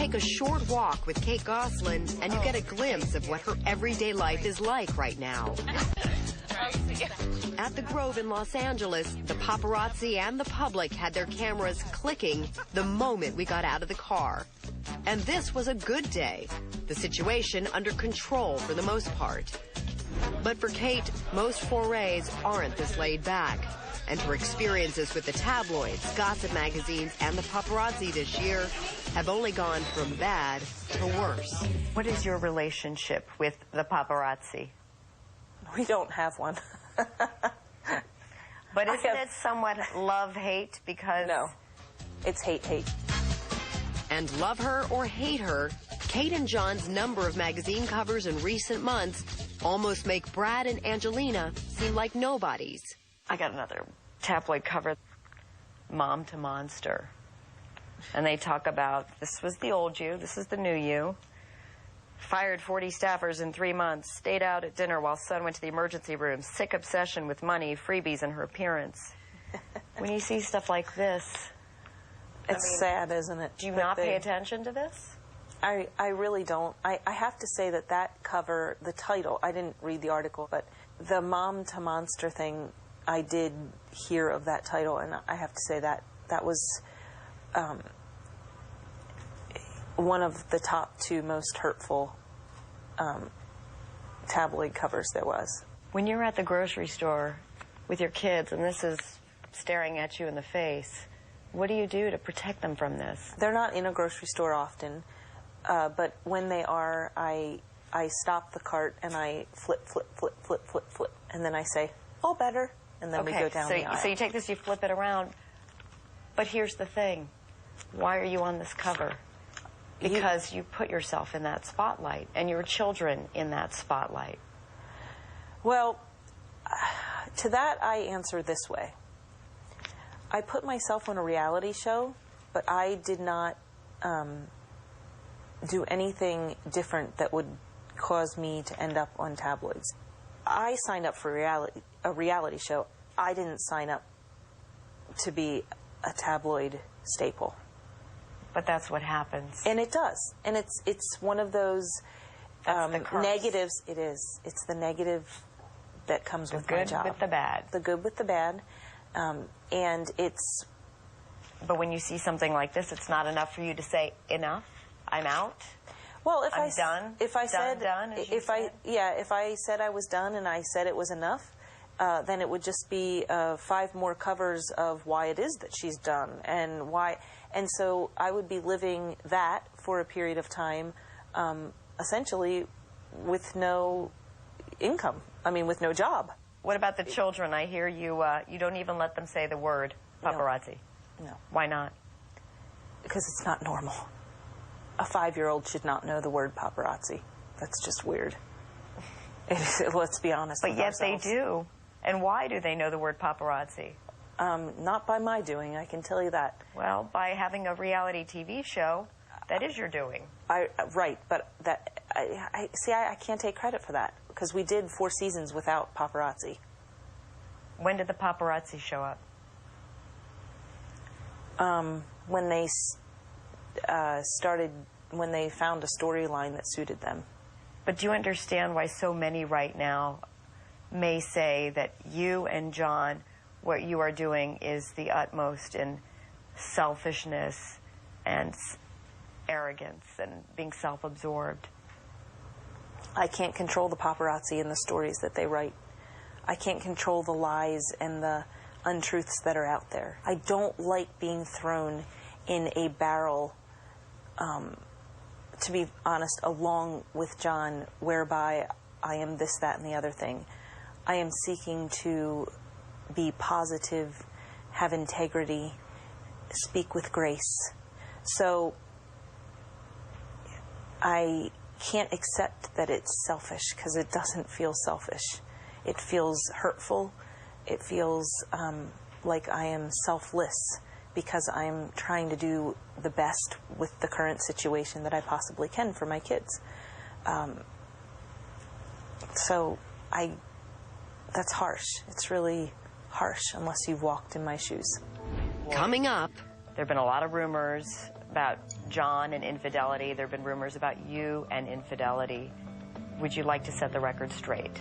take a short walk with Kate Gosselin, and you get a glimpse of what her everyday life is like right now. At the Grove in Los Angeles, the paparazzi and the public had their cameras clicking the moment we got out of the car. And this was a good day. The situation under control for the most part. But for Kate, most forays aren't this laid back. And her experiences with the tabloids, gossip magazines, and the paparazzi this year have only gone from bad to worse. What is your relationship with the paparazzi? We don't have one. But isn't it somewhat love-hate because... No, it's hate-hate. And love her or hate her, Kate and John's number of magazine covers in recent months almost make Brad and Angelina seem like nobodies. I got another tabloid cover, Mom to Monster. And they talk about, this was the old you, this is the new you. Fired 40 staffers in 3 months, stayed out at dinner while son went to the emergency room, sick obsession with money, freebies, and her appearance. When you see stuff like this... It's sad, isn't it? Do you not pay attention to this? I really don't. I have to say that that cover, the title, I didn't read the article, but the Mom to Monster thing, I did hear of that title, and I have to say that that was one of the top 2 most hurtful tabloid covers there was. When you're at the grocery store with your kids and this is staring at you in the face, what do you do to protect them from this? They're not in a grocery store often, but when they are, I stop the cart and I flip, and then I say, all better, and then we go down the aisle. So you take this, you flip it around, but here's the thing. Why are you on this cover? Because you put yourself in that spotlight, and your children in that spotlight. Well, to that I answer this way. I put myself on a reality show, but I did not do anything different that would cause me to end up on tabloids. I signed up for a reality show. I didn't sign up to be a tabloid staple. But that's what happens. And it does. And it's one of those negatives. It is. It's the negative that comes with my job. The good with the bad. The good with the bad. And it's... But when you see something like this, it's not enough for you to say, enough, I'm out? Well, if I'm done? If I said... Done, if I said I was done and I said it was enough, then it would just be 5 more covers of why it is that she's done and why... And so I would be living that for a period of time, essentially with no income. I mean, with no job. What about the children? I hear you, you don't even let them say the word paparazzi. No. Why not? Because it's not normal. A 5-year-old should not know the word paparazzi. That's just weird. Let's be honest with ourselves. But yet they do. And why do they know the word paparazzi? Not by my doing, I can tell you that. Well, by having a reality TV show, that is your doing. Right, but that I can't take credit for that because we did 4 seasons without paparazzi. When did the paparazzi show up? When they when they found a storyline that suited them. But do you understand why so many right now may say that you and John, what you are doing is the utmost in selfishness and arrogance and being self-absorbed? I can't control the paparazzi and the stories that they write. I can't control the lies and the untruths that are out there. I don't like being thrown in a barrel, to be honest, along with John, whereby I am this, that, and the other thing. I am seeking to be positive, have integrity, speak with grace. So I can't accept that it's selfish because it doesn't feel selfish. It feels hurtful. It feels like I am selfless because I'm trying to do the best with the current situation that I possibly can for my kids. So that's harsh. It's really harsh unless you've walked in my shoes. Coming up, there have been a lot of rumors about John and infidelity. There have been rumors about you and infidelity. Would you like to set the record straight?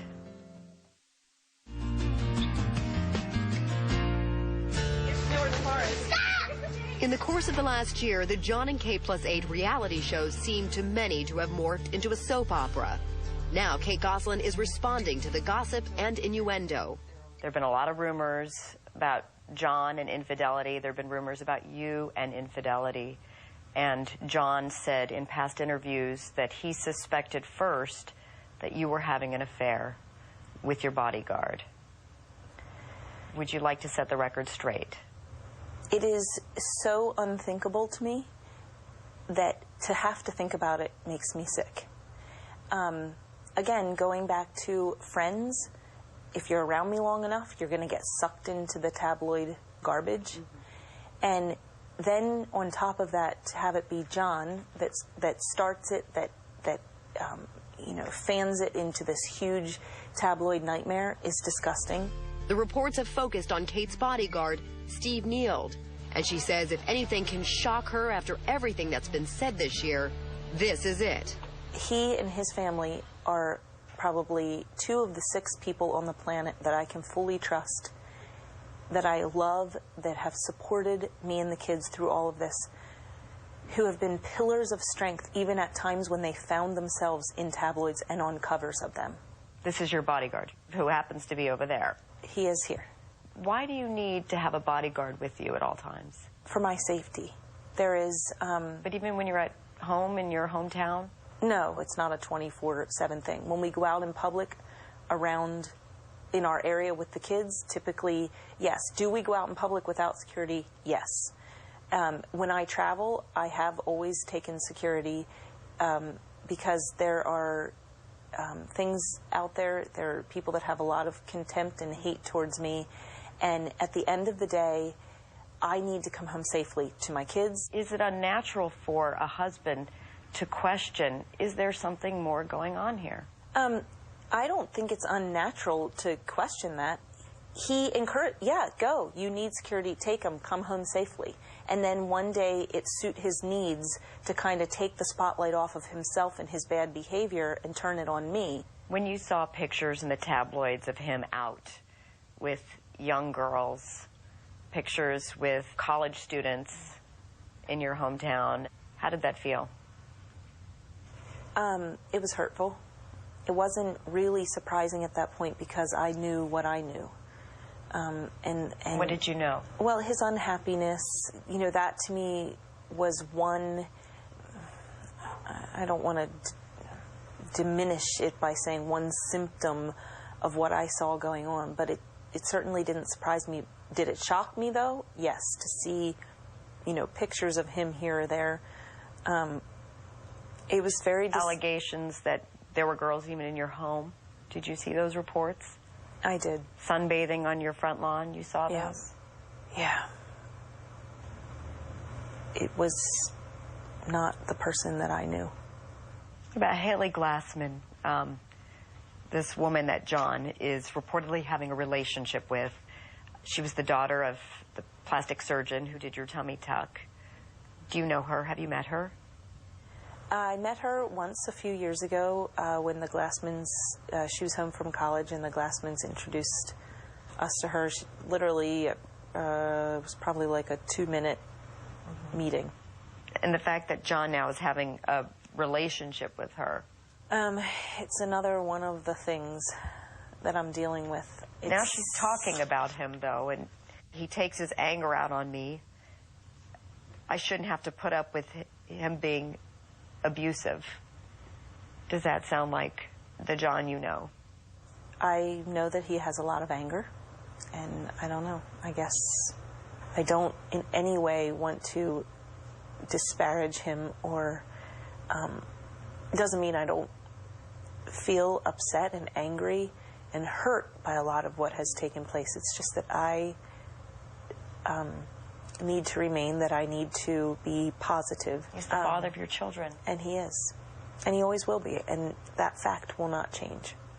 In the course of the last year, the John and K+8 reality shows seemed to many to have morphed into a soap opera. Now, Kate Gosselin is responding to the gossip and innuendo. There have been a lot of rumors about John and infidelity. There have been rumors about you and infidelity. And John said in past interviews that he suspected first that you were having an affair with your bodyguard. Would you like to set the record straight? It is so unthinkable to me that to have to think about it makes me sick. Again, going back to Friends, if you're around me long enough, you're going to get sucked into the tabloid garbage. And then on top of that, to have it be John that starts it, that you know, fans it into this huge tabloid nightmare is disgusting. The reports have focused on Kate's bodyguard, Steve Neild, and she says if anything can shock her after everything that's been said this year, this is it. He and his family are probably 2 of the 6 people on the planet that I can fully trust, that I love, that have supported me and the kids through all of this, who have been pillars of strength even at times when they found themselves in tabloids and on covers of them. This is your bodyguard, who happens to be over there. He is here. Why do you need to have a bodyguard with you at all times? For my safety. There is... But even when you're at home in your hometown? No, it's not a 24/7 thing. When we go out in public around in our area with the kids, typically, yes. Do we go out in public without security? Yes. When I travel, I have always taken security because there are things out there. There are people that have a lot of contempt and hate towards me. And at the end of the day, I need to come home safely to my kids. Is it unnatural for a husband to question, is there something more going on here? I don't think it's unnatural to question that. He encouraged, yeah, go. You need security. Take him. Come home safely. And then one day it suit his needs to kind of take the spotlight off of himself and his bad behavior and turn it on me. When you saw pictures in the tabloids of him out with young girls, pictures with college students in your hometown, how did that feel? It was hurtful. It wasn't really surprising at that point because I knew what I knew. And what did you know? Well, his unhappiness, you know, that to me was one, I don't want to diminish it by saying one symptom of what I saw going on, but it certainly didn't surprise me. Did it shock me, though? Yes, to see, you know, pictures of him here or there. It was very... Allegations that there were girls even in your home. Did you see those reports? I did. Sunbathing on your front lawn, you saw those? Yeah. It was not the person that I knew. About Haley Glassman, this woman that John is reportedly having a relationship with. She was the daughter of the plastic surgeon who did your tummy tuck. Do you know her? Have you met her? I met her once a few years ago when the Glassmans, she was home from college and the Glassmans introduced us to her. She, literally, it was probably like a 2-minute meeting. And the fact that John now is having a relationship with her? It's another one of the things that I'm dealing with. Now she's talking about him, though, and he takes his anger out on me. I shouldn't have to put up with him being abusive. Does that sound like the John you know? I know that he has a lot of anger, and I don't know. I guess I don't in any way want to disparage him or it doesn't mean I don't feel upset and angry and hurt by a lot of what has taken place. It's just that I need to remain, that I need to be positive. He's the father of your children. And he is. And he always will be. And that fact will not change.